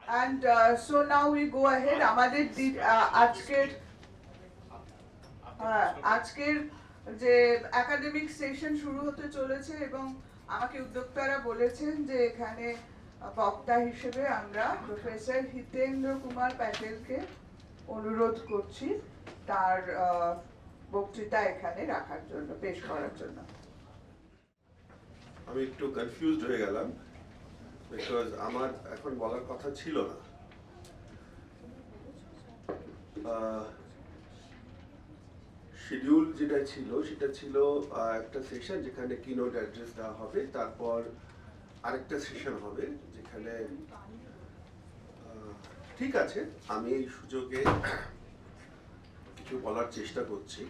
And so now we go ahead. আমাদের আজকের যে একাডেমিক সেশন শুরু হতে চলেছে এবং আমাকে উদ্যোক্তারা বলেছেন যে এখানে বক্তা হিসেবে আমরা প্রফেসর হিতেন্দ্র কুমার প্যাটেলকে অনুরোধ করছি তার বক্তৃতা এখানে রাখার জন্য, পেশ করার জন্য। আমি একটু কনফিউজড হয়ে গেলাম বিকজ আমার এখন বলার কথা ছিল না। শিডিউল যেটা ছিল সেটা ছিল একটা সেশন যেখানে কিনোট অ্যাড্রেস দেওয়া হবে, তারপর আরেকটা সেশন হবে যেখানে ঠিক আছে আমি এই সুযোগে কিছু বলার চেষ্টা করছি।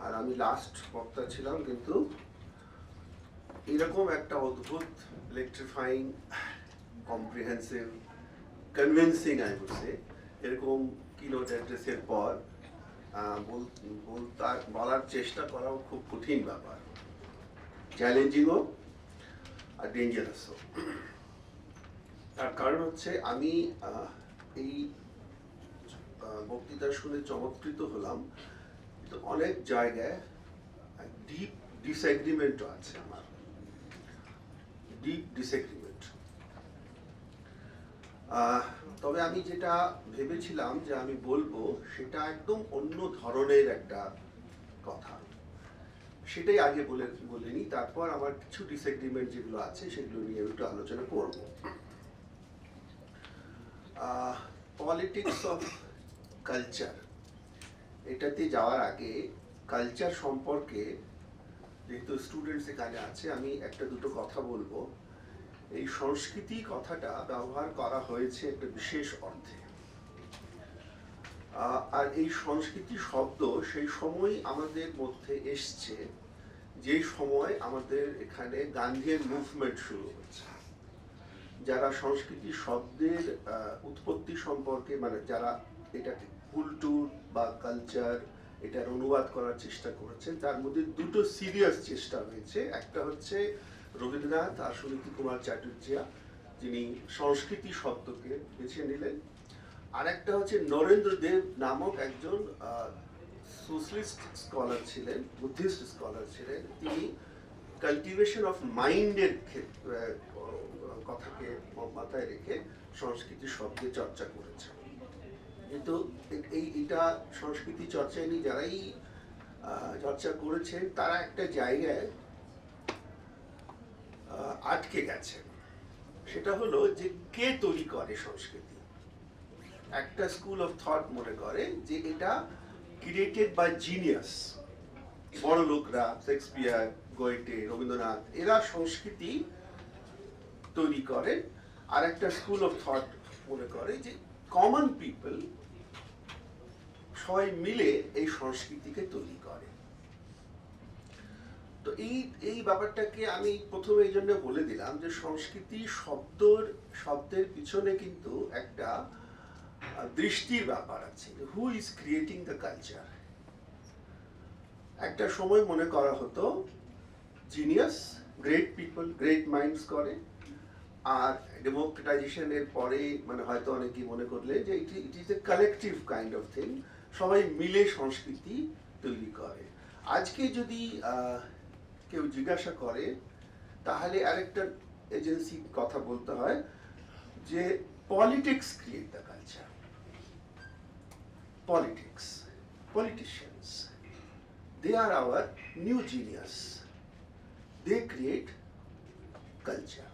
আর আমি লাস্ট বক্তা ছিলাম, কিন্তু এরকম একটা অদ্ভুত electrifying comprehensive convincing I would say এরকম কিনোট অ্যাড্রেসের পর বলার চেষ্টা করাও খুব কঠিন ব্যাপার, চ্যালেঞ্জিংও আর ডেঞ্জারাসও। তার কারণ হচ্ছে আমি এই বক্তৃতা শুনে চমৎকৃত হলাম, কিন্তু অনেক জায়গায় ডিপ ডিসএগ্রিমেন্টও আছে, আমার ডিপ ডিসএগ্রিমেন্ট। তবে আমি যেটা ভেবেছিলাম যে আমি বলবো সেটা একদম অন্য ধরনের একটা কথা, সেটাই আগে বলিনি। তারপর আমার কিছু ডিসএগ্রিমেন্ট যেগুলো আছে সেগুলো নিয়ে একটু আলোচনা করব। পলিটিক্স অফ কালচার, এটাতে যাওয়ার আগে কালচার সম্পর্কে যেহেতু স্টুডেন্টস এখানে আছে, আমি একটা দুটো কথা বলবো। এই সংস্কৃতি কথাটা ব্যবহার করা হয়েছে একটা বিশেষ অর্থে, আর এই সংস্কৃতি শব্দ সেই সময় আমাদের মধ্যে এসছে যে সময় আমাদের এখানে গান্ধীর মুভমেন্ট শুরু হচ্ছে। যারা সংস্কৃতি শব্দের উৎপত্তি সম্পর্কে, মানে যারা এটাকে কুলটুর বা কালচার এটার অনুবাদ করার চেষ্টা করেছেন, তার মধ্যে দুটো সিরিয়াস চেষ্টা হয়েছে। একটা হচ্ছে রবীন্দ্রনাথ আর সুনীতি কুমার চ্যাটার্জিয়া, যিনি সংস্কৃতি শব্দকে বেছে নিলেন। আর একটা হচ্ছে নরেন্দ্র দেব নামক একজন সোশ্যালিস্ট স্কলার ছিলেন, বুদ্ধিস্ট স্কলার ছিলেন। তিনি কাল্টিভেশন অফ মাইন্ডের কথাকে মাথায় রেখে সংস্কৃতি শব্দে চর্চা করেছেন। কিন্তু এইটা সংস্কৃতি চর্চায় নিয়ে যারাই চর্চা করেছেন তারা একটা জায়গায় আটকে গেছেন। সেটা হলো যে কে তৈরি করে সংস্কৃতি। একটা স্কুল অফ থট মনে করে যে এটা ক্রিয়েটেড বাই জিনিয়াস, বড় লোকরা, শেক্সপিয়ার, গোয়েটে, রবীন্দ্রনাথ, এরা সংস্কৃতি তৈরি করে। আর একটা স্কুল অফ থট মনে করে যে কমন পিপল সবাই মিলে এই সংস্কৃতিকে তৈরি করে। তো এই ব্যাপারটাকে আমি প্রথমে এই জন্য বলে দিলাম যে সংস্কৃতি শব্দের পিছনে কিন্তু একটা দৃষ্টির ব্যাপার আছে। Who is creating the culture. একটা সময় মনে করা হতো genius, great people, great minds করে। আর ডেমোক্রেটাইজেশনের পরে মানে হয়তো অনেকেই মনে করলে যে it is a collective kind of thing, সবাই মিলে সংস্কৃতি তৈরি করে। আজকে যদি কেউ জিজ্ঞাসা করে তাহলে আরেকটা এজেন্সি কথা বলতে হয় যে politics create the culture. Politics, politicians, they are our new genius, they create culture.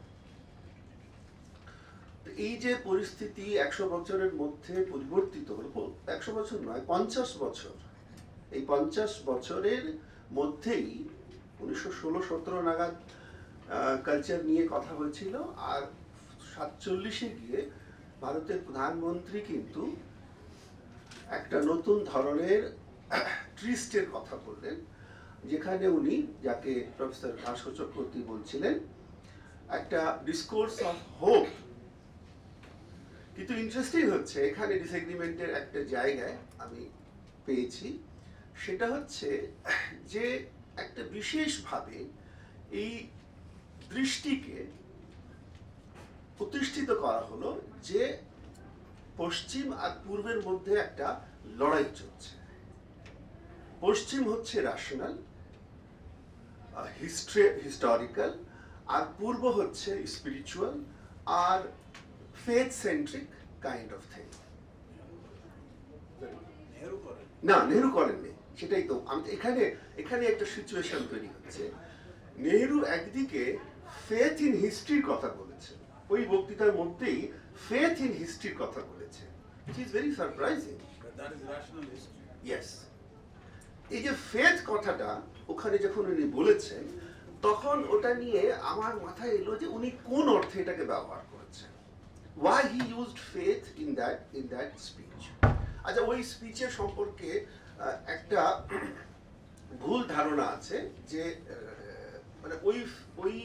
এই যে পরিস্থিতি 100 বছরের মধ্যে পরিবর্তিত হলো, 100 বছর নয় 50 বছর, এই 50 বছরের মধ্যেই 1916-17 নাগাদ কালচার নিয়ে কথা হয়েছিল। আর 47-এ গিয়ে ভারতের প্রধানমন্ত্রী কিন্তু একটা নতুন ধরনের ট্রিস্টের কথা বললেন, যেখানে উনি, যাকে প্রফেসর ভাস্কর চক্রবর্তী বলছিলেন, একটা ডিসকোর্স অফ হোপ। কিন্তু ইন্টারেস্টিং হচ্ছে এখানে ডিসএগ্রিমেন্টের একটা জায়গায় আমি পেয়েছি, সেটা হচ্ছে যে একটা বিশেষভাবে এই দৃষ্টিকে প্রতিষ্ঠিত করা হলো যে পশ্চিম আর পূর্বের মধ্যে একটা লড়াই চলছে। পশ্চিম হচ্ছে রেশনাল, হিস্টোরিক্যাল, আর পূর্ব হচ্ছে স্পিরিচুয়াল আর faith centric kind of thing. না, নেহরু করেননি, সেটাই তো এখানে এখানে একটা সিচুয়েশন তৈরি হচ্ছে। নেহরু একদিকে ফেথ ইন হিস্ট্রির কথা বলেছেন, ওই বক্তৃতার মধ্যেই ফেথ ইন হিস্ট্রির কথা বলেছেন, which is very surprising. That is rational history. Yes. এই যে ফেথ কথাটা ওখানে যখন উনি বলেছেন, তখন ওটা নিয়ে আমার মাথায় এলো যে উনি কোন অর্থে এটাকে ব্যবহার করেছেন। Why he used faith in that speech. আচ্ছা, ওই স্পিচের সম্পর্কে একটা ভুল ধারণা আছে যে মানে ওই ওই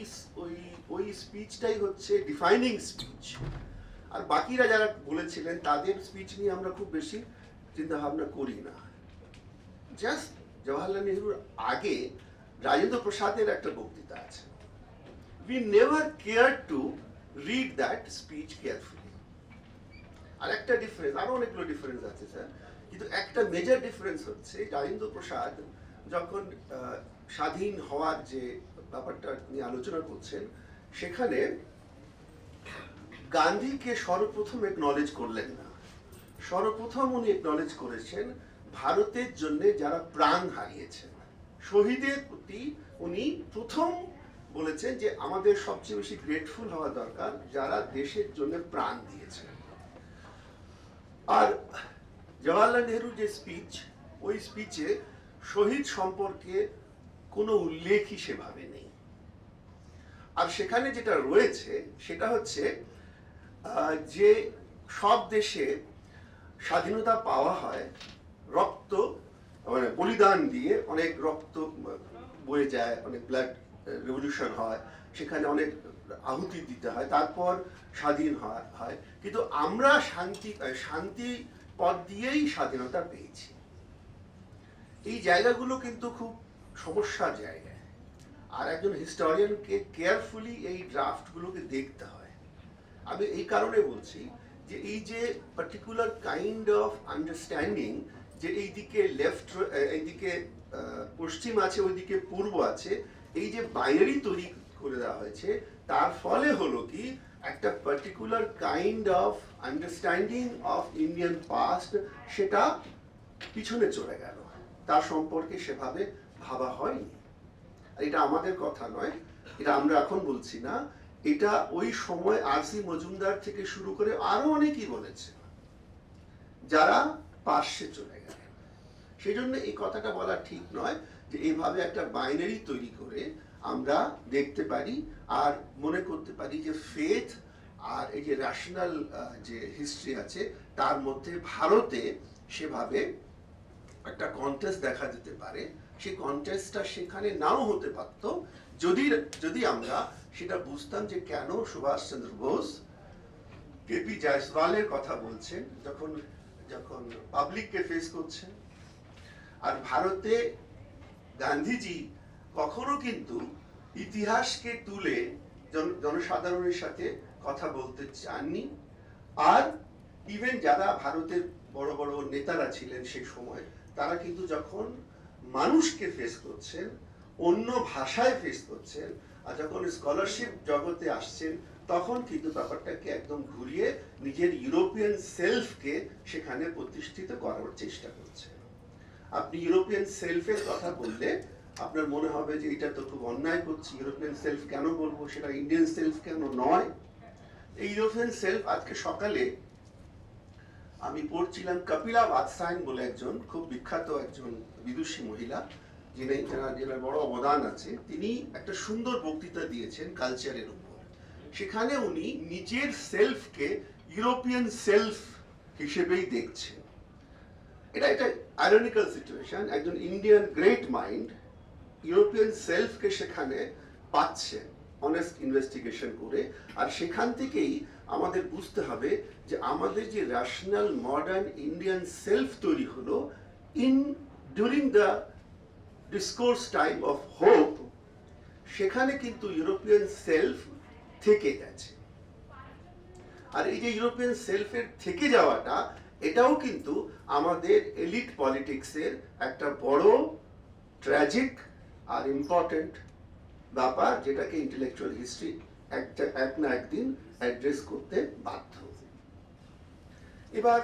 ওই ওই স্পিচটাই হচ্ছে ডিফাইনিং স্পিচ, আর বাকিরা যারা বলেছিলেন তাদের স্পিচ নিয়ে আমরা খুব বেশি চিন্তা ভাবনা করি না। জাস্ট জওয়াহরলাল নেহরুর আগে রাজেন্দ্র প্রসাদের একটা বক্তৃতা আছে। We never cared to read that speech carefully. আর একটা ডিফারেন্স, আরো অনেকগুলো ডিফারেন্স আছে স্যার, কিন্তু একটা মেজর ডিফারেন্স হচ্ছে রাজেন্দ্র প্রসাদ যখন স্বাধীন হওয়ার যে ব্যাপারটা নিয়ে আলোচনা করছেন, সেখানে গান্ধীকে সর্বপ্রথম একনলেজ করলেন না। সর্বপ্রথম উনি একনলেজ করেছেন ভারতের জন্য যারা প্রাণ হারিয়েছেন, শহীদের প্রতি উনি প্রথম বলেছেন যে আমাদের সবচেয়ে বেশি গ্রেটফুল হওয়া দরকার যারা দেশের জন্য প্রাণ দিয়েছেন। আর জওয়াহরলাল নেহরুর যে স্পিচ, ওই স্পিচে শহীদ সম্পর্কে কোনো উল্লেখই সেভাবে নেই। আর সেখানে যেটা রয়েছে সেটা হচ্ছে যে সব দেশে স্বাধীনতা পাওয়া হয় রক্ত মানে বলিদান দিয়ে, অনেক রক্ত বয়ে যায়, অনেক ব্লাড রেভলিউশন হয়, সেখানে অনেক আহুতি দিতে হয়, তারপর স্বাধীন হয়, কিন্তু আমরা শান্তি পথ দিয়েই স্বাধীনতা পেয়েছি। এই জায়গাগুলো কিন্তু খুব সমস্যার জায়গা, আর একজন হিস্টোরিয়ানকে কেয়ারফুলি এই ড্রাফটগুলোকে দেখতে হয়। আমি এই কারণে বলছি যে এই যে পার্টিকুলার কাইন্ড অফ আন্ডারস্ট্যান্ডিং, যে এইদিকে লেফট, এইদিকে পশ্চিম আছে, ওইদিকে পূর্ব আছে, এই যে বাইনারি তৈরি করে দেওয়া হয়েছে, তার ফলে হলো কি একটা particular kind of understanding of Indian past সেটা পিছনে চলে গেল, তার সম্পর্কে সেভাবে ভাবা হয়নি। আর এটা আমাদের কথা নয়, এটা আমরা এখন বলছি না, এটা ওই সময় আর.সি. মজুমদার থেকে শুরু করে আরো অনেকেই বলেছে যারা পার্শ্বে চলে গেলেন। সেই জন্য এই কথাটা বলা ঠিক নয় যে এইভাবে একটা বাইনারি তৈরি করে আমরা দেখতে পারি আর মনে করতে পারি যে ফেথ আর এই যে রেশনাল যে হিস্ট্রি আছে তার মধ্যে ভারতে সেভাবে একটা কন্টেস্ট দেখা যেতে পারে। সেই কন্টেস্টটা সেখানে নাও হতে পারতো যদি আমরা সেটা বুঝতাম যে কেন সুভাষচন্দ্র বোস কেপি জয়সওয়ালের কথা বলছেন যখন যখন পাবলিককে ফেস করছেন। আর ভারতে গান্ধীজি কখনো কিন্তু ইতিহাসকে তুলে জনসাধারণের সাথে কথা বলতে চাননি। আর ইভেন যারা ভারতের বড় বড় নেতারা ছিলেন সেই সময়, তারা কিন্তু যখন মানুষকে ফেস করছেন, অন্য ভাষায় ফেস করছেন, আর যখন স্কলারশিপ জগতে আসছেন, তখন কিন্তু ব্যাপারটাকে একদম ঘুরিয়ে নিজের ইউরোপিয়ান সেলফকে সেখানে প্রতিষ্ঠিত করার চেষ্টা করছেন। আপনি ইউরোপিয়ান সেলফের কথা বললে আপনার মনে হবে যে এটা তো খুব অন্যায় করছি, ইউরোপিয়ান সেলফ কেন বলবো, সেটা ইন্ডিয়ান সেলফ কেন নয়। এই ইউরোপিয়ান সেলফ আজকে সকালে আমি পড়ছিলাম, কপিলা বাদশায়ন বলে একজন খুব বিখ্যাত একজন বিদুষী মহিলা, যার বড় অবদান আছে, তিনি একটা সুন্দর বক্তৃতা দিয়েছেন কালচারের উপর। সেখানে উনি নিজের সেলফকে ইউরোপিয়ান সেলফ হিসেবেই দেখছেন। এটা একটা আইরনিক্যাল সিচুয়েশন, একজন ইন্ডিয়ান গ্রেট মাইন্ড ইউরোপিয়ান সেলফকে সেখানে পাচ্ছেন অনেস্ট ইনভেস্টিগেশন করে। আর সেখান থেকেই আমাদের বুঝতে হবে যে আমাদের যে রেশনাল মডার্ন ইন্ডিয়ান সেলফ তৈরি হলো during the discourse time of hope, সেখানে কিন্তু ইউরোপিয়ান সেলফ থেকে গেছে। আর এই যে ইউরোপিয়ান সেলফের থেকে যাওয়াটা, এটাও কিন্তু আমাদের এলিট পলিটিক্সের একটা বড় ট্র্যাজিক আর ইম্পর্টেন্ট ব্যাপার, যেটাকে ইন্টেলেকচুয়াল হিস্ট্রি এক না একদিন অ্যাড্রেস করতে বাধ্য। এবার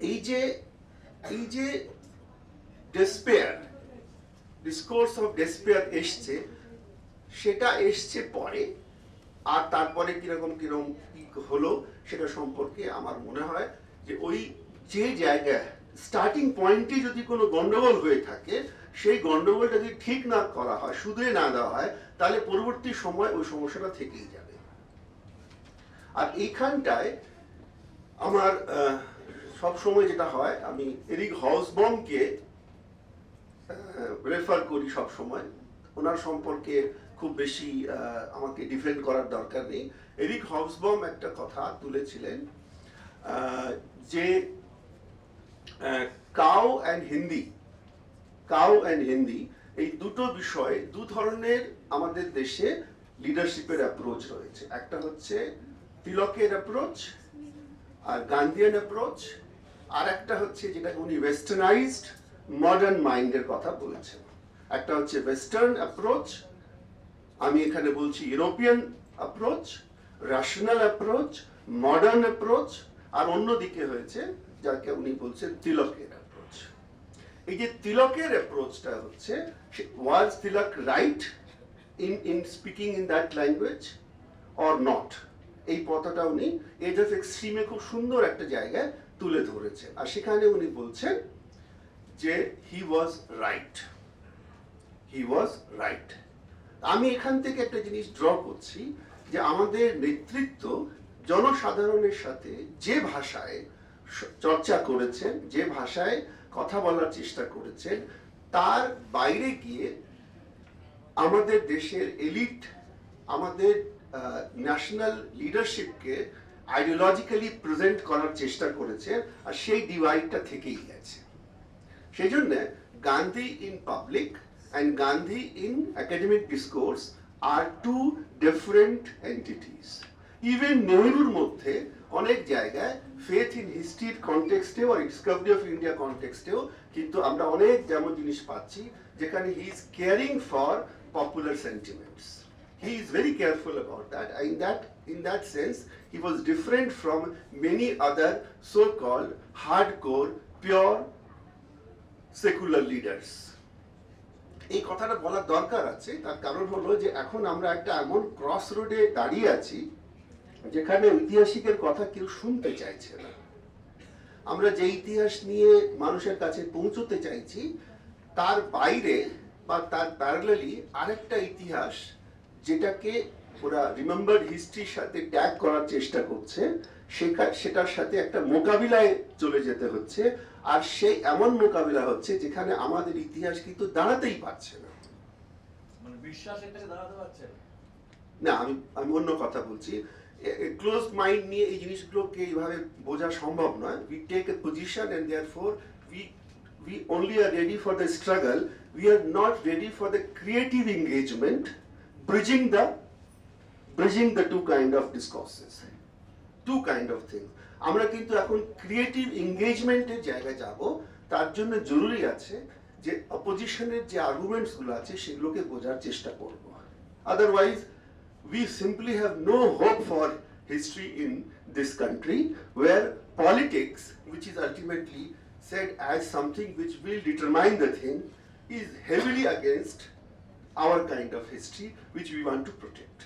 এই যে ডেসপেয়ার, ডিসকোর্স অফ ডেসপেয়ার এসছে, সেটা এসছে পরে, আর তারপরে কিরকম কি হলো সেটা সম্পর্কে আমার মনে হয় যে ওই যে জায়গায় স্টার্টিং পয়েন্টে যদি কোনো গন্ডগোল হয়ে থাকে, সেই গন্ডগোলটা যদি ঠিক না করা হয়, শুধরে না দেওয়া হয়, তাহলে পরবর্তী সময় ওই সমস্যাটা থেকেই যাবে। আর এইখানটায় আমার সব সময় যেটা হয়, আমি এরিক হবসবমকে রেফার করি সব সময়। ওনার সম্পর্কে খুব বেশি আমাকে ডিফেন্ড করার দরকার নেই। এরিক হবসবম একটা কথা তুলেছিলেন যে কাউ অ্যান্ড হিন্দি এই দুটো বিষয়, দু ধরনের আমাদের দেশে লিডারশিপের অ্যাপ্রোচ রয়েছে। একটা হচ্ছে তিলকের অ্যাপ্রোচ আর গান্ধীয়ান অ্যাপ্রোচ, আর একটা হচ্ছে যেটা উনি ওয়েস্টার্নাইজড মডার্ন মাইন্ডের কথা বলেছেন। একটা হচ্ছে ওয়েস্টার্ন অ্যাপ্রোচ, আমি এখানে বলছি European approach, rational approach, modern approach, আর অন্যদিকে হয়েছে যাকে উনি বলছেন তিলকের অ্যাপ্রোচ। এই যে তিলকের অ্যাপ্রোচটা হচ্ছে, was Tilak right in speaking in that language or not, এই কথাটা উনি এজ অফ এক্সট্রিমে খুব সুন্দর একটা জায়গায় তুলে ধরেছেন। আর সেখানে উনি বলছেন যে হি ওয়াজ রাইট। আমি এখান থেকে একটা জিনিস ড্র করছি যে আমাদের নেতৃত্ব জনসাধারণের সাথে যে ভাষায় চর্চা করেছেন, যে ভাষায় কথা বলার চেষ্টা করেছেন, তার বাইরে গিয়ে আমাদের দেশের এলিট, আমাদের ন্যাশনাল লিডারশিপকে আইডিওলজিক্যালি প্রেজেন্ট করার চেষ্টা করেছে, আর সেই ডিভাইডটা থেকেই গেছে। সেই জন্য Gandhi in public and Gandhi in academic discourse are two different entities. Even নেহরুর মধ্যে অনেক জায়গায় faith in history কনটেক্সটেও R discovery of India কনটেক্সটেও কিন্তু আমরা অনেক যেমন জিনিস পাচ্ছি যেখানে he is caring for popular sentiments. He is very careful about that. In that sense, he was different from many other so-called hardcore, pure secular leaders. এই কথাটা বলার দরকার আছে, তার কারণ হলো যে এখন আমরা একটা এমন ক্রস রোডে দাঁড়িয়ে আছি যেখানে ঐতিহাসিকের কথা কেউ শুনতে চাইছে না। আমরা যে ইতিহাস নিয়ে মানুষের কাছে পৌঁছতে চাইছি, তার বাইরে বা তার প্যারালালি আরেকটা ইতিহাস, যেটাকে ওরা রিমেম্বার্ড হিস্ট্রির সাথে ট্যাগ করার চেষ্টা করছে, সেটার সাথে একটা মোকাবিলায় চলে যেতে হচ্ছে। আর সেই এমন মোকাবিলা হচ্ছে যেখানে আমাদের ইতিহাস কিন্তু দাঁড়াতেই পারছে না। মানে বিশ্বাস এটাকে দাঁড়াতে পারছে না, আমি অন্য কথা বলছি। ক্লোজ মাইন্ড নিয়ে এই জিনিসগুলোকে এইভাবে বোঝা সম্ভব নয়। We take a position and therefore we only are ready for the struggle, we are not ready for the creative engagement, bridging the two kind of discourses, two kind of things. আমরা কিন্তু এখন creative এঙ্গেজমেন্টের জায়গায় যাব। তার জন্য জরুরি আছে যে অপোজিশনের যে আর্গুমেন্টস গুলো আছে সেগুলোকে বোঝার চেষ্টা করব। Otherwise we simply have no hope for history in this country, where politics, which is ultimately said as something which will determine the thing, is heavily against our kind of history which we want to protect.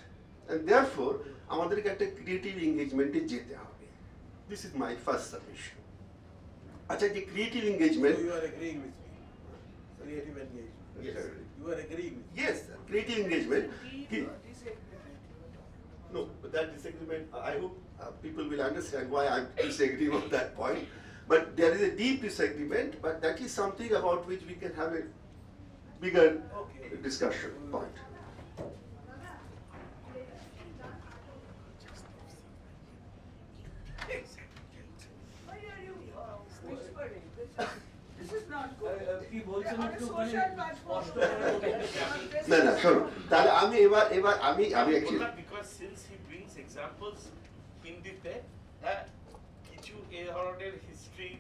And therefore আমাদেরকে একটা creative এঙ্গেজমেন্টে যেতে হবে। This is my first submission. আচ্ছা, যে creative engagement, So you are agreeing with me? Creative engagement. Yes. You are agreeing with me? yes, creative engagement. No, but that disagreement, I hope people will understand why I'm disagreeing on that point. But there is a deep disagreement, but that is something about which we can have a bigger discussion point. Why are you whispering? This is not good. কি বলছেন On a একটু social platform. না না, শোনো, তাহলে আমি এবার আমি actually Because since he brings examples হিন্দিতে, হ্যাঁ, কিছু এই ধরনের হিস্ট্রি,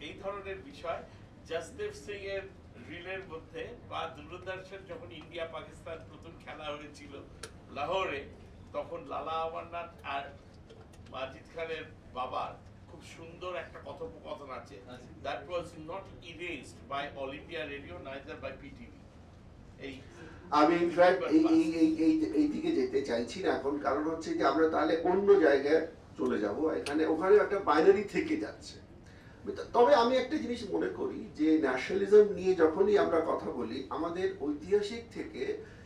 এই ধরনের বিষয় জসদেব সিং এর রিলের মধ্যে, বা দূরদর্শন যখন ইন্ডিয়া পাকিস্তান প্রথম খেলা হয়েছিল লাহোরে, তখন লালা অমরনাথ আর মাজিদ খানের বাবার খুব সুন্দর একটা কথোপকথন আছে, that was not erased by All India Radio neither by PTV. এই আমি ইনফ্যাক্ট এই দিকে যেতে চাইছি না এখন, কারণ হচ্ছে যে আমরা তাহলে অন্য জায়গায় চলে যাব, ওখানে একটা বাইনারি থেকে যাচ্ছে। তবে আমি একটা জিনিস মনে করি যে ন্যাশনালিজম নিয়ে যখনই আমরা কথা বলি, আমাদের ঐতিহাসিক থেকে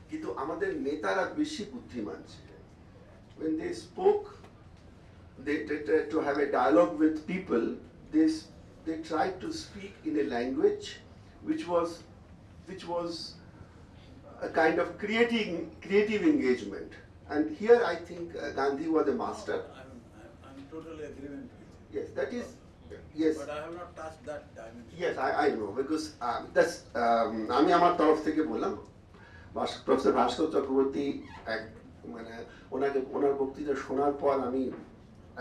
কিন্তু আমাদের নেতারা বেশি বুদ্ধিমান ছিলেন। When they spoke, they tried to have a dialogue with people. They tried to speak in a language which was a kind of creative engagement. And here I think Gandhi was a master. I'm totally agreement with you. Yes, that is, yes. But I have not touched that dimension. Yes, I know, because that's আমি আমার তরফ থেকে বললাম, professor ভাস্কর চক্রবর্তী ওনার বক্তৃতা শোনার পর আমি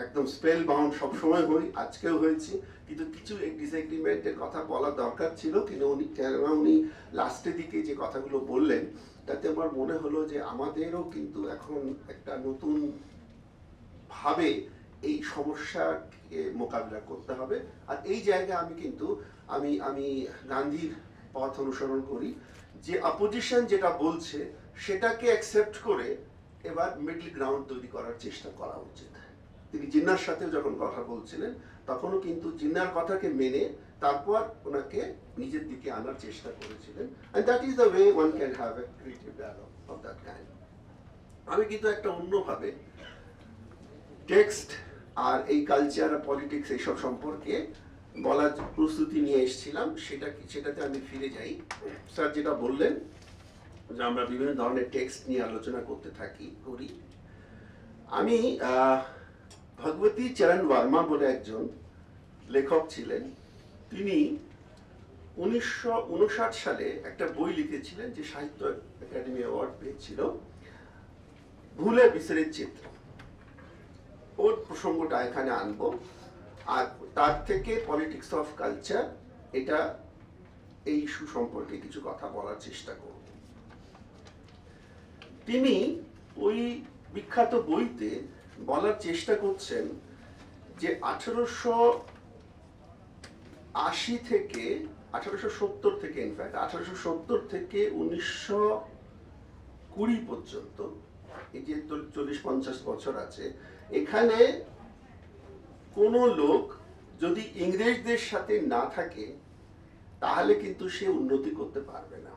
একদম স্পেল বাউন্ড সবসময় হই, আজকেও হয়েছি, কিন্তু কিছু ডিসএগ্রিমেন্টের কথা বলা দরকার ছিল, কিন্তু উনি লাস্টের দিকে যে কথাগুলো বললেন তাতে আমার মনে হলো যে আমাদেরও কিন্তু এখন একটা নতুন ভাবে এই সমস্যাকে মোকাবিলা করতে হবে। আর এই জায়গায় আমি গান্ধীর পথ অনুসরণ করি, যে অপোজিশন যেটা বলছে সেটাকে অ্যাকসেপ্ট করে এবার মিডল গ্রাউন্ড তৈরি করার চেষ্টা করা উচিত। তিনি জিন্নার সাথেও যখন কথা বলছিলেন তখনও কিন্তু জিন্নার কথাকে মেনে তারপর ওনাকে নিজের দিকে আনার চেষ্টা করেছিলেন। and that is the way one can have a creative dialogue of that kind. আমি কিন্তু একটা অন্যভাবে টেক্সট আর এই কালচার আর পলিটিক্স এইসব সম্পর্কে বলার প্রস্তুতি নিয়ে এসেছিলাম, সেটাতে আমি ফিরে যাই। স্যার যেটা বললেন যে আমরা বিভিন্ন ধরনের টেক্সট নিয়ে আলোচনা করি। আমি ভগবতী চরণ বর্মা বলে একজন লেখক ছিলেন, তিনি 1959 সালে একটা বই লিখেছিলেন যে সাহিত্য একাডেমি অ্যাওয়ার্ড পেয়েছিল, ভুলে বিসরে চিত্র। ওর প্রসঙ্গটা এখানে আনবো, আর তার থেকে পলিটিক্স অফ কালচার এই ইস্যু সম্পর্কে কিছু কথা বলার চেষ্টা করব। তিনি ওই বিখ্যাত বইতে বলার চেষ্টা করছেন যে 1880 থেকে 1870 থেকে ইনফ্যাক্ট 1870 থেকে 1920 পর্যন্ত, এই যে 40-50 বছর আছে, এখানে কোনো লোক যদি ইংরেজদের সাথে না থাকে তাহলে কিন্তু সে উন্নতি করতে পারবে না,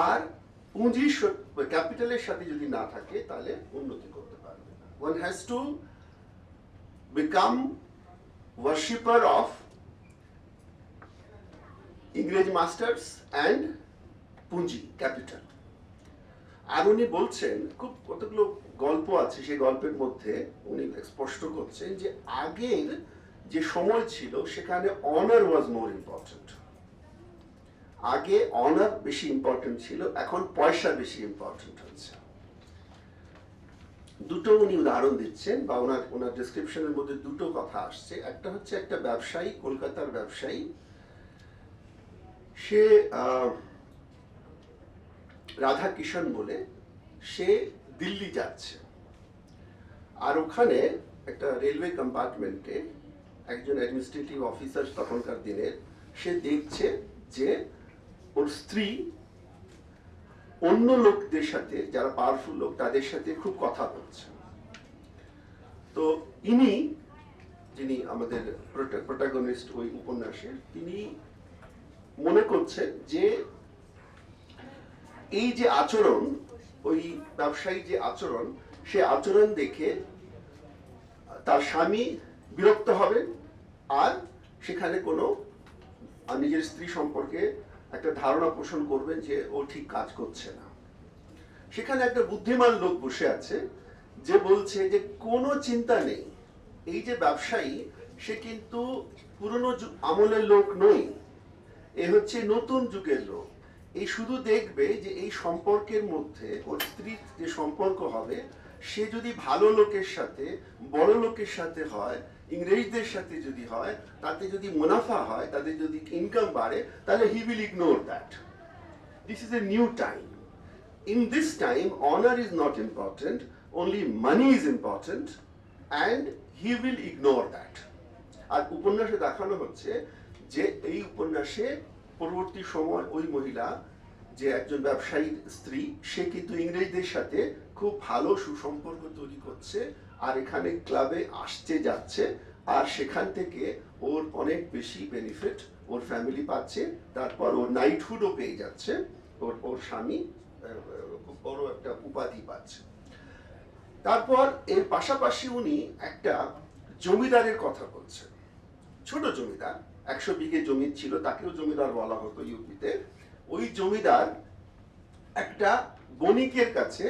আর পুঁজি ক্যাপিটালের সাথে যদি না থাকে তাহলে উন্নতি করতে পারবে না। one has to become worshipper of ইংরেজ মাস্টার্স অ্যান্ড পুঁজি ক্যাপিটাল। আর উনি বলছেন, খুব কতগুলো গল্প আছে, সেই গল্পের মধ্যে উনি স্পষ্ট করছেন যে আগের যে সময় ছিল সেখানে অনার ওয়াজ মোর ইম্পর্টেন্ট। আগে অনার বেশি ইম্পর্টেন্ট ছিল, এখন পয়সা বেশি ইম্পর্টেন্ট হচ্ছে। দুটো উনি উদাহরণ দিচ্ছেন, বা ওনার ডেসক্রিপশনের মধ্যে দুটো কথা আসছে। একটা হচ্ছে একটা ব্যবসায়ী, কলকাতার ব্যবসায়ী, সে রাধা কিষণ বলে, সে দিল্লি যাচ্ছে, আর ওখানে একটা রেলওয়ে কম্পার্টমেন্টে একজন অ্যাডমিনিস্ট্রেটিভ অফিসার তখনকার দিনের, সে দেখছে যে ওর স্ত্রী অন্য লোকদের সাথে, যারা পাওয়ারফুল লোক, তাদের সাথে খুব কথা বলছে। তো ইনি, যিনি আমাদের প্রোটাগনিস্ট ওই উপন্যাসের, তিনি মনে করছেন যে এই যে আচরণ, ওই ব্যবসায়ী যে আচরণ, সে আচরণ দেখে তার স্বামী বিরক্ত হবেন, আর সেখানে কোনো নিজের স্ত্রী সম্পর্কে একটা ধারণা পোষণ করবেন যে ও ঠিক কাজ করছে না। সেখানে একটা বুদ্ধিমান লোক বসে আছে যে বলছে যে কোনো চিন্তা নেই, এই যে ব্যবসায়ী, সে কিন্তু পুরনো আমলের লোক নয়, এ হচ্ছে নতুন যুগের লোক। এই শুধু দেখবে যে এই সম্পর্কের মধ্যে ওর স্ত্রীর যে সম্পর্ক হবে সে যদি ভালো লোকের সাথে, বড় লোকের সাথে হয়, ইংরেজদের সাথে যদি হয়, তাতে যদি মুনাফা হয়, তাদের যদি ইনকাম বাড়ে, তাহলে he will ignore that. This is a new time. In this time, honor is not important, only money is important, and he will ignore that. আর উপন্যাসে দেখানো হচ্ছে যে এই উপন্যাসে পরবর্তী সময় ওই মহিলা, যে একজন ব্যবসায়ীর স্ত্রী, সে কিন্তু ইংরেজদের সাথে খুব ভালো সুসম্পর্ক তৈরি করছে, আর এখানে ক্লাবে আসছে যাচ্ছে, আর সেখান থেকে ওর অনেক বেশি বেনিফিট ওর ফ্যামিলি পাচ্ছে, তারপর ওর নাইটহুডও পেয়ে যাচ্ছে, ওর স্বামী খুব বড় একটা উপাধি পাচ্ছে। তারপর এর পাশাপাশি উনি একটা জমিদারের কথা বলছেন, ছোট জমিদার, 100 বিঘে জমি ছিল, তাকেও জমিদার বলা হতো ইউপিতে। ওই জমিদার একটা বণিকের কাছে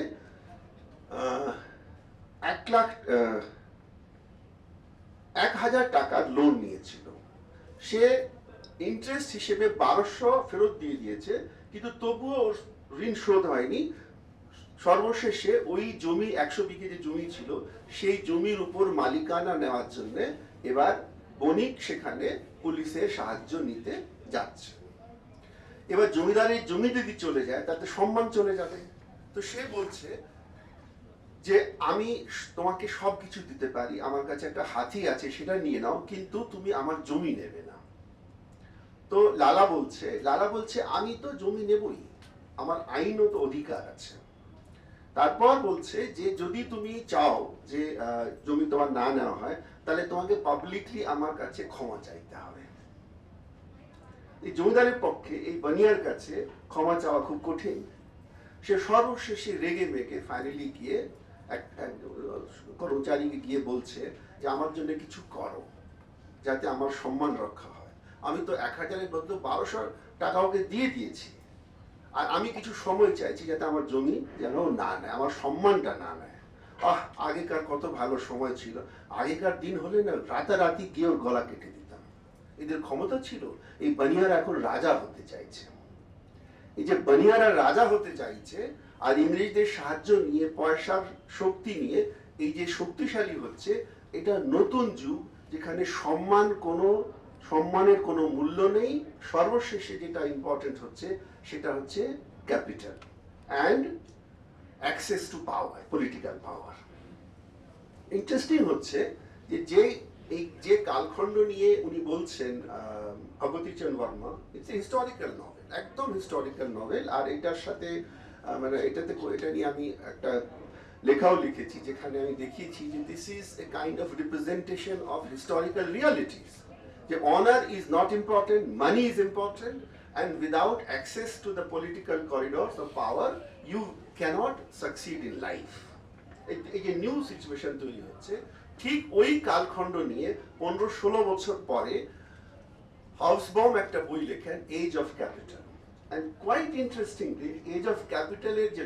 1,00,000 টাকার লোন নিয়েছিল। সে ইন্টারেস্ট হিসেবে 1200 ফেরত দিয়ে দিয়েছে, কিন্তু তবুও ওর ঋণ শোধ হয়নি। সর্বশেষে ওই জমি, 100 বিঘে যে জমি ছিল, সেই জমির উপর মালিকানা নেওয়ার জন্য এবার বণিক সেখানে পুলিশের সাহায্য নিতে যাচ্ছে। এবার জমিদারের জমি যদি চলে যায়, তাতে সম্মান চলে যাবে। তো সে বলছে যে আমি তোমাকে সবকিছু দিতে পারি, আমার কাছে একটা হাতি আছে, সেটা নিয়ে নাও, কিন্তু তুমি আমার জমি নেবে না। তো লালা বলছে আমি তো জমি নেবই, আমার আইনত অধিকার আছে। তারপর বলছে যে যদি তুমি চাও যে জমি তোমার না নেওয়া হয়, তাহলে তোমাকে পাবলিকলি আমার কাছে ক্ষমা চাইতে হবে। এই জমিদারের পক্ষে এই বানিয়ার কাছে ক্ষমা চাওয়া খুব কঠিন। সে সর্বশেষে রেগে মেগে ফাইনালি গিয়ে এক কর্মচারীকে গিয়ে বলছে যে আমার জন্য কিছু করো, যাতে আমার সম্মান রক্ষা হয়। আমি তো 1000-এর বদলে 1200 টাকা ওকে দিয়ে দিয়েছি, আর আমি কিছু সময় চাইছি যাতে আমার জমি যেন না নেয়, আমার সম্মানটা না নেয়। আগেকার কত ভালো সময় ছিল, আগেকার দিন হলে না রাতারাতি গিয়ে ওর গলা কেটে দিতাম। এদের ক্ষমতা ছিল। এই বানিয়ারা এখন রাজা হতে চাইছে। এই যে বানিয়ারা রাজা হতে চাইছে, আর ইংরেজদের সাহায্য নিয়ে, পয়সার শক্তি নিয়ে এই যে শক্তিশালী হচ্ছে, এটা নতুন যুগ, যেখানে সম্মানের কোনো মূল্য নেই। সর্বশেষে যেটা ইম্পর্টেন্ট হচ্ছে, সেটা হচ্ছে capital and access to power, political power. Interesting হচ্ছে যে কালখণ্ড নিয়ে উনি বলছেন, ভগবতী চন্দ্র বর্মা, ইটস হিস্টোরিক্যাল নভেল, একদম হিস্টোরিক্যাল নভেল। আর এটার সাথে মানে এটা নিয়ে আমি একটা লেখাও লিখেছি, যেখানে আমি দেখিয়েছি যে this is a kind of representation of historical realities, যে honor is not important, money is important, and without access to the political corridors of power, you cannot succeed in life. এই যে নিউ সিচুয়েশন তৈরি হচ্ছে, ঠিক ওই কালখণ্ড নিয়ে 15-16 বছর পরে হাউসবম একটা বই লেখেন, age of capital. And quite interestingly, age of ক্যাপিটালের যে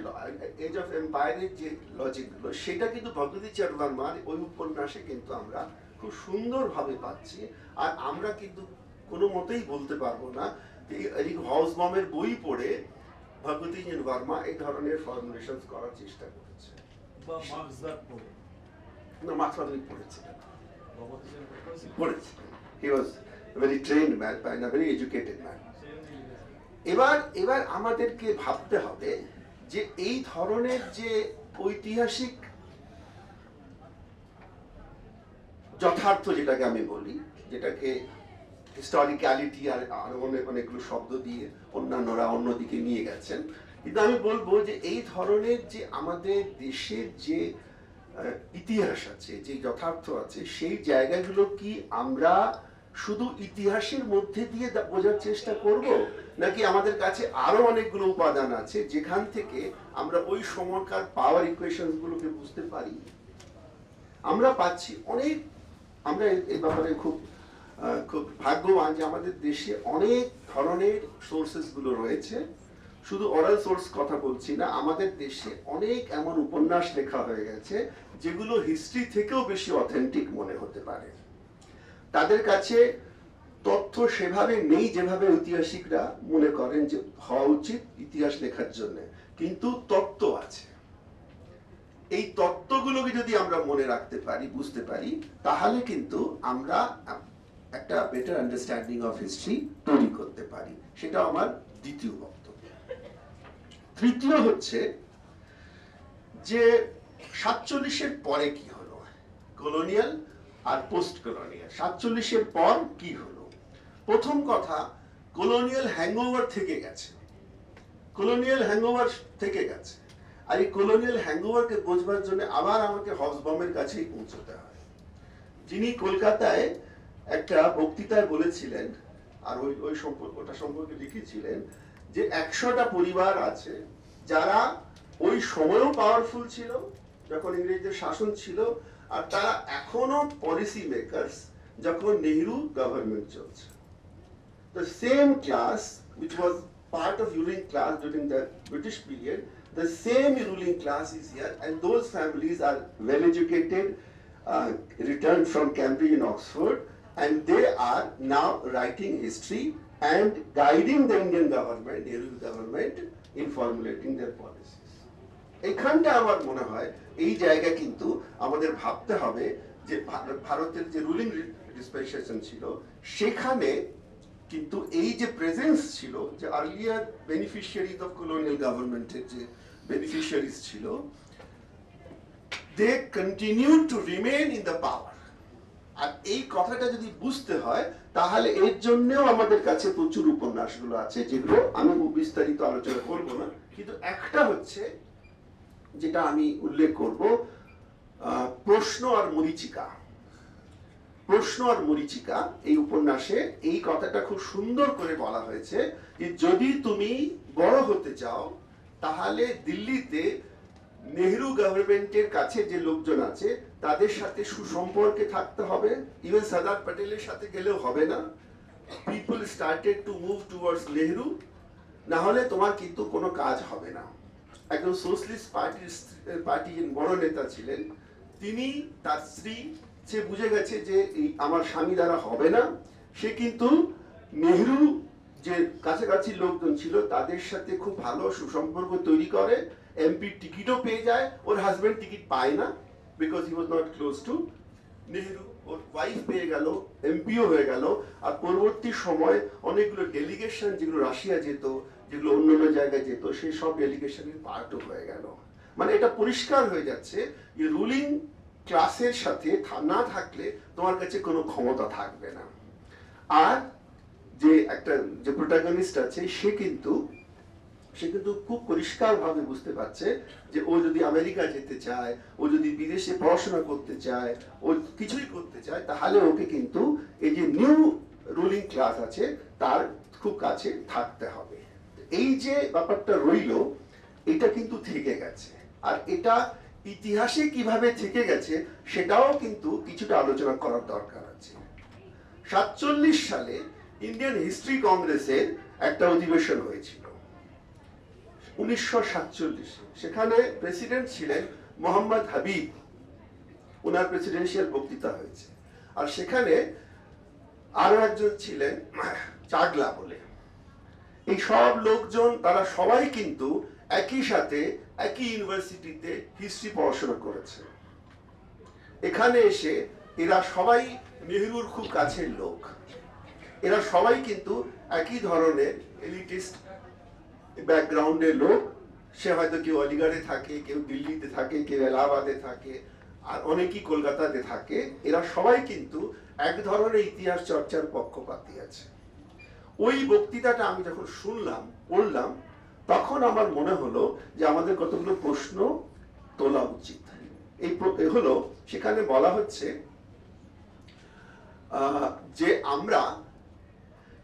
এজ অফ এম্পায়ারের যে লজিকগুলো, সেটা কিন্তু ভগবতী চন্দ্র বর্মার ওই উপন্যাসে কিন্তু আমরা খুব সুন্দরভাবে পাচ্ছি। আর আমরা কিন্তু কোনো মতেই বলতে পারবো না যে এই হাউসবমের বই পড়ে ভগবতী চন্দ্র বর্মা এই ধরনের ফর্মুলেশন করার চেষ্টা করেছে। বা মার্কসবাদ পড়ে। না, মার্কসবাদ পড়েছিলেন, he was very trained man by না ভেরি এডুকেটেড ম্যান। এবার আমাদেরকে ভাবতে হবে যে এই ধরনের যে ঐতিহাসিক যথার্থ, যেটাকে আমি বলি, যেটাকে হিস্টোরিক্যালিটি আর অনেকগুলো শব্দ দিয়ে অন্যান্যরা অন্যদিকে নিয়ে গেছেন, কিন্তু আমি বলবো যে এই ধরনের যে আমাদের দেশের যে ইতিহাস আছে, যে যথার্থ আছে, সেই জায়গাগুলো কি আমরা শুধু ইতিহাসের মধ্যে দিয়ে বোঝার চেষ্টা করব, নাকি আমাদের কাছে আরো অনেকগুলো উপাদান আছে যেখান থেকে আমরা ওই সময়কার পাওয়ার ইকুয়েশনস গুলোকে বুঝতে পারি? আমরা পাচ্ছি অনেক, আমরা এই ব্যাপারে খুব ভাগ্যবান যে আমাদের দেশে অনেক ধরনের সোর্সেস গুলো রয়েছে। শুধু অরাল সোর্স কথা বলছি না, আমাদের দেশে অনেক এমন উপন্যাস লেখা হয়ে গেছে যেগুলো হিস্ট্রি থেকেও বেশি অথেন্টিক মনে হতে পারে। তাদের কাছে তথ্য সেভাবে নেই যেভাবে ঐতিহাসিকরা মনে করেন যে হওয়া উচিত ইতিহাস লেখার জন্য, কিন্তু তত্ত্ব আছে। এই তত্ত্বগুলোকে যদি আমরা মনে রাখতে পারি, বুঝতে পারি, তাহলে কিন্তু আমরা একটা বেটার আন্ডারস্ট্যান্ডিং অফ হিস্ট্রি তৈরি করতে পারি। সেটা আমার দ্বিতীয় বক্তব্য। তৃতীয় হচ্ছে যে 47-এর পরে কি হলো, কলোনিয়াল আর পোস্ট কলোনিয়াল। 47-এর পর কি হলো? প্রথম কথা, কলোনিয়াল হ্যাংওভার থেকে গেছে, কলোনিয়াল হ্যাংওভার থেকে গেছে। আর এই কলোনিয়াল হ্যাংওভারকে বোঝবার জন্য আবার আমাকে হবসবমের কাছেই পৌঁছতে হয়, যিনি কলকাতায় একটা বক্তৃতায় বলেছিলেন, আর ওই ওটা সম্পর্কে লিখেছিলেন যে 100টা পরিবার আছে যারা ওই সময়ও পাওয়ারফুল ছিল যখন ইংরেজদের শাসন ছিল, আর তারা এখনো পলিসি মেকারস যখন নেহেরু গভর্নমেন্ট চলছে। The same class which was part of ruling class during the British period, the same ruling class is here, and those families are well educated, returned from Cambridge and Oxford, and they are now writing history and guiding the Indian government, Nehru government, in formulating their policies. এখানটা আমার মনে হয় এই জায়গা কিন্তু আমাদের ভাবতে হবে যে ভারতের যে রুলিং ডিসপেনসেশন ছিল সেখানে কিন্তু এই যে প্রেজেন্স ছিল, যে আর্লিয়ার বেনিফিশিয়ারিজ অফ কলোনিয়াল গভর্নমেন্টের যে বেনিফিশিয়ারিজ ছিল, they continue to remain in the power. আর এই কথাটা যদি বুঝতে হয় তাহলে এর জন্যও আমাদের কাছে প্রচুর উপন্যাসগুলো আছে, যেগুলো আমি বিস্তারিত আলোচনা করব না, কিন্তু একটা হচ্ছে যেটা আমি উল্লেখ করব, প্রশ্ন আর মরীচিকা। প্রশ্ন আর মরীচিকা এই উপন্যাসে এই কথাটা খুব সুন্দর করে বলা হয়েছে যে যদি তুমি বড় হতে চাও তাহলে দিল্লিতে নেহেরু গভর্নমেন্টের কাছে যে লোকজন আছে তাদের সাথে সুসম্পর্কে থাকতে হবে। ইভেন সর্দার প্যাটেলের সাথে গেলেও হবে না। People started to move towards Nehru, না হলে তোমার কিন্তু কোনো কাজ হবে না। একজন সোশ্যালিস্ট পার্টির বড় নেতা ছিলেন, তিনি তার স্ত্রী, সে বুঝে গেছে যে আমার স্বামী দ্বারা হবে না, সে কিন্তু নেহেরু যে কাছাকাছি লোকজন ছিল তাদের সাথে খুব ভালো সুসম্পর্ক তৈরি করে, এমপি টিকিটও পেয়ে যায়। ওর হাজবেন্ড টিকিট পায় না because he was not close two Nehru. Or wife পেয়ে গেল, এমপিও হয়ে গেল। আর পরবর্তী সময় অনেকগুলো ডেলিগেশন যেগুলো রাশিয়া যেত, যেগুলো অন্য অন্য জায়গায় যেত, সেই সব ডেলিগেশনের পার্টও হয়ে গেল। মানে এটা পরিষ্কার হয়ে যাচ্ছে যে রুলিং ক্লাসের সাথে না থাকলে তোমার কাছে কোনো ক্ষমতা থাকবে না। আর যে একটা যে প্রোটাগনিস্ট আছে সে কিন্তু খুব পরিষ্কার ভাবে বুঝতে পারছে যে ও যদি আমেরিকা যেতে চায়, ও যদি বিদেশে পড়াশোনা করতে চায়, ও কিছুই করতে চায়, তাহলে ওকে কিন্তু এই যে নিউ রুলিং ক্লাস আছে তার খুব কাছে থাকতে হবে। এই যে ব্যাপারটা রইল, এটা কিন্তু থেকে গেছে। আর এটা ইতিহাসে কিভাবে থেকে গেছে সেটাও কিন্তু কিছুটা আলোচনা করার দরকার আছে। 47 সালে ইন্ডিয়ান হিস্ট্রি কংগ্রেসের একটা অধিবেশন হয়েছিল 1947। সেখানে প্রেসিডেন্ট ছিলেন মোহাম্মদ হাবিব, ওনার প্রেসিডেন্সিয়াল বক্তৃতা হয়েছে। আর সেখানে আরো একজন ছিলেন চাগলা বলে। এই সব লোকজন তারা সবাই কিন্তু একই সাথে একই ইউনিভার্সিটিতে হিস্ট্রি পড়াশোনা করেছে। এখানে এসে এরা সবাই নেহেরুর খুব কাছের লোক। এরা সবাই কিন্তু একই ধরনের এলিটিস্ট ব্যাকগ্রাউন্ডের লোক। সে হয়তো কেউ আলিগড়ে থাকে, কেউ দিল্লিতে থাকে, কেউ এলাহাবাদে থাকে, আর অনেকেই কলকাতাতে থাকে। এরা সবাই কিন্তু এক ধরনের ইতিহাস চর্চার পক্ষপাতী আছে। ওই বক্তৃতাটা আমি যখন শুনলাম, পড়লাম, তখন আমার মনে হলো যে আমাদের কতগুলো প্রশ্ন তোলা উচিত। এই হলো, সেখানে বলা হচ্ছে যে আমরা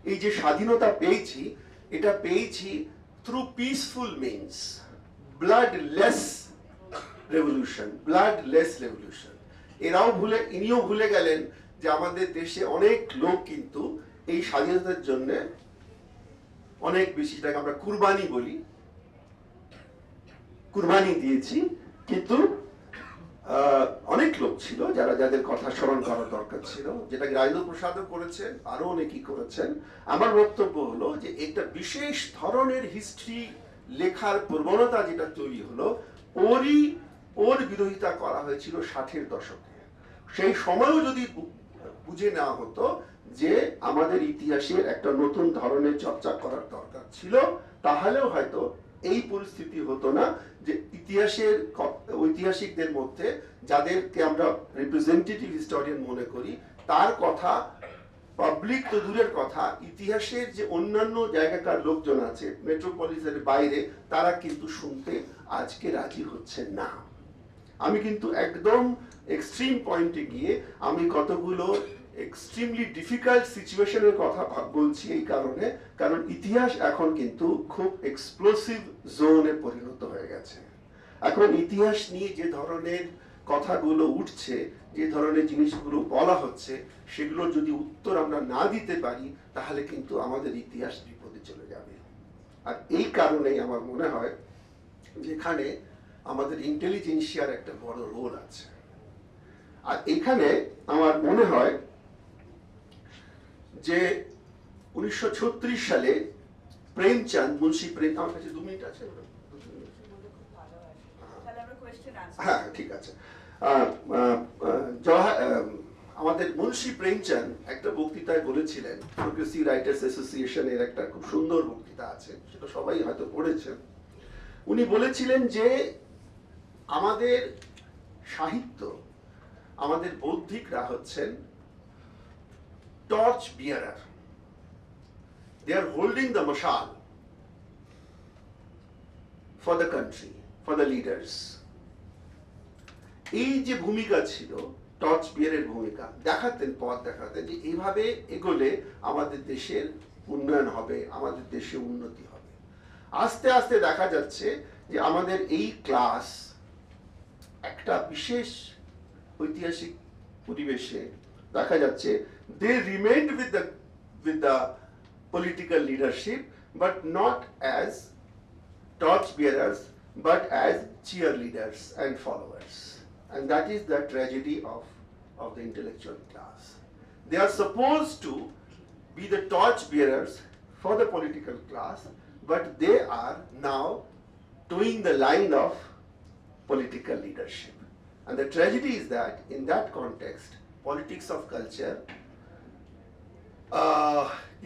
এই যে স্বাধীনতা পেয়েছি, এটা পেয়েছি through peaceful means, bloodless revolution, bloodless revolution. ইনিও ভুলে গেলেন যে আমাদের দেশে অনেক লোক কিন্তু এই স্বাধীনতার জন্য অনেক বেশি, যেটাকে আমরা কুরবানি বলি, কুরবানি দিয়েছি। কিন্তু অনেক লোক ছিল যাদের কথা স্মরণ করার দরকার ছিল, যেটাকে রাজেন্দ্র প্রসাদও করেছেন, আরো অনেকেই করেছেন। আমার বক্তব্য হলো যে একটা বিশেষ ধরনের হিস্ট্রি লেখার প্রবণতা যেটা তৈরি হলো, ওর বিরোধিতা করা হয়েছিল 60-এর দশকে। সেই সময়ও যদি বুঝে নেওয়া হতো যে আমাদের ইতিহাসের একটা নতুন ধরনের চর্চা করার দরকার ছিল, তাহলেও হয়তো এই পরিস্থিতি হতো না যে ঐতিহাসিকদের মধ্যে যাদেরকে আমরা রিপ্রেজেন্টেটিভ হিস্টোরিয়ান মনে করি, তার কথা পাবলিক তো দূরের কথা, ইতিহাসের যে অন্যান্য জায়গাকার লোকজন আছে মেট্রোপলিসের বাইরে, তারা কিন্তু শুনতে আজকে রাজি হচ্ছে না। আমি কিন্তু একদম এক্সট্রিম পয়েন্টে গিয়ে আমি কতগুলো এক্সট্রিমলি ডিফিকাল্ট সিচুয়েশনের কথা বলছি এই কারণে, কারণ ইতিহাস এখন কিন্তু খুব এক্সপ্লোসিভ জোনে পরিণত হয়ে গেছে। এখন ইতিহাস নিয়ে যে ধরনের কথাগুলো উঠছে, যে ধরনের জিনিসগুলো বলা হচ্ছে, সেগুলো যদি উত্তর আমরা না দিতে পারি তাহলে কিন্তু আমাদের ইতিহাস বিপদে চলে যাবে। আর এই কারণেই আমার মনে হয় যেখানে আমাদের ইন্টেলিজেন্সিয়ার একটা বড় রোল আছে। আর এখানে আমার মনে হয় যে 1936 সালে প্রেমচাঁদ, মুন্সি প্রেম, আমার কাছে 2 মিনিট আছে, হ্যাঁ ঠিক আছে। আমাদের মুন্সি প্রেমচাঁদ একটা বক্তৃতায় বলেছিলেন, প্রোগ্রেসিভ রাইটার্স অ্যাসোসিয়েশনের একটা খুব সুন্দর বক্তৃতা আছে, সেটা সবাই হয়তো পড়েছেন। উনি বলেছিলেন যে আমাদের সাহিত্য, আমাদের বৌদ্ধিকরা হচ্ছেন torch bearer, they are holding the mashal for the country, for the leaders. এই যে ভূমিকা ছিল টর্চ বিয়ারের ভূমিকা, দেখাতেন, পথ দেখাতেন যে এইভাবে এগোলে আমাদের দেশের উন্নয়ন হবে, আমাদের দেশে উন্নতি হবে। আস্তে আস্তে দেখা যাচ্ছে যে আমাদের এই ক্লাস একটা বিশেষ ঐতিহাসিক পরিবেশে দেখা যাচ্ছে they remained with the political leadership, but not as torch bearers, but as cheerleaders and followers. And that is the tragedy of the intellectual class. They are supposed to be the torch bearers for the political class, but they are now towing the line of political leadership. And the tragedy is that in that context, politics of culture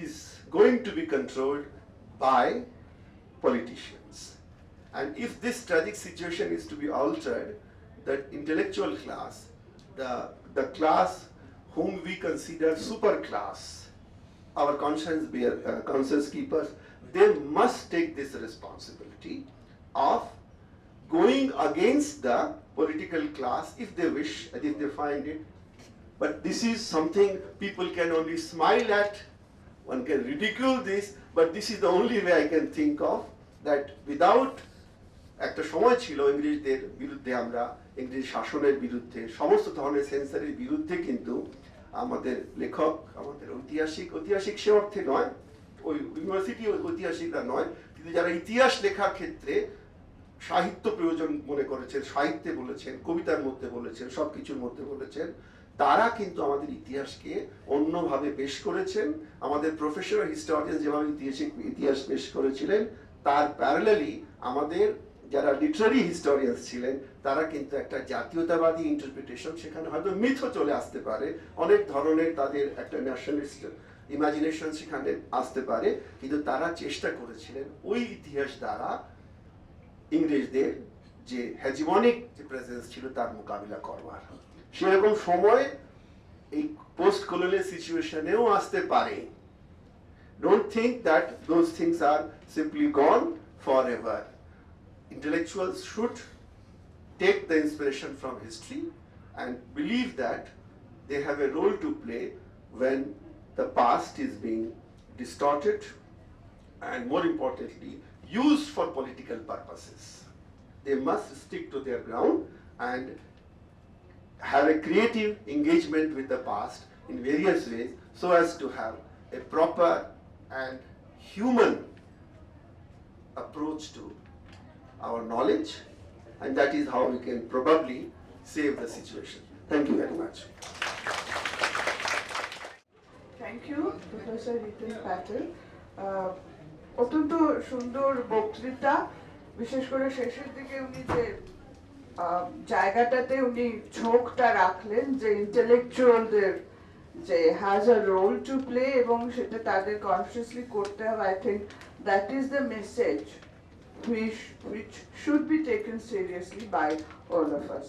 is going to be controlled by politicians. And if this tragic situation is to be altered, the intellectual class, the class whom we consider super class, our conscience keepers, they must take this responsibility of going against the political class if they wish and if they find it. But this is something people can only smile at, one can ridicule this, but this is the only way I can think of, that without একটা সময় ছিল ইংরেজদের বিরুদ্ধে, আমরা ইংরেজ শাসনের বিরুদ্ধে, সমস্ত ধরনের সেন্সারের বিরুদ্ধে কিন্তু আমাদের লেখক, আমাদের ঐতিহাসিক সে অর্থে নয়, ওই ইউনিভার্সিটি ঐতিহাসিকরা নয়, কিন্তু যারা ইতিহাস লেখার ক্ষেত্রে সাহিত্য প্রয়োজন মনে করেছেন, সাহিত্যে বলেছেন, কবিতার মধ্যে বলেছেন, সবকিছুর মধ্যে বলেছেন, তারা কিন্তু আমাদের ইতিহাসকে অন্যভাবে পেশ করেছেন। আমাদের প্রফেশনাল হিস্টোরিয়ান যেভাবে ইতিহাস পেশ করেছিলেন, তার প্যারালালি আমাদের যারা লিটারারি হিস্টোরিয়ানস ছিলেন, তারা কিন্তু একটা জাতীয়তাবাদী ইন্টারপ্রিটেশন, সেখানে হয়তো মিথও চলে আসতে পারে, অনেক ধরনের তাদের একটা ন্যাশনালিস্ট ইমাজিনেশন সেখানে আসতে পারে, কিন্তু তারা চেষ্টা করেছিলেন ওই ইতিহাস দ্বারা ইংরেজদের যে হেজিমনিক যে প্রেজেন্স ছিল তার মোকাবিলা করবার। সেরকম সময় এই পোস্ট কলোনিয়াল সিচুয়েশনেও আসতে পারে। Don't think that those things are simply gone forever. Intellectuals should take the inspiration from history and believe that they have a role to play when the past is being distorted and, more importantly, used for political purposes. They must stick to their ground and have a creative engagement with the past in various ways so as to have a proper and human approach to our knowledge, and that is how we can probably save the situation. Thank you very much. Thank you professor Hiten Patel. অত্যন্ত সুন্দর বক্তৃতা, বিশেষ করে শেষের দিকে উনি যে জায়গাটাতে উনি ঝোঁকটা রাখলেন যে ইন্টেলেকচুয়ালদের যে has a role to play এবং সেটা তাদের কনসিয়াসলি করতে হবে। I think that is the message which should be taken seriously by all of us.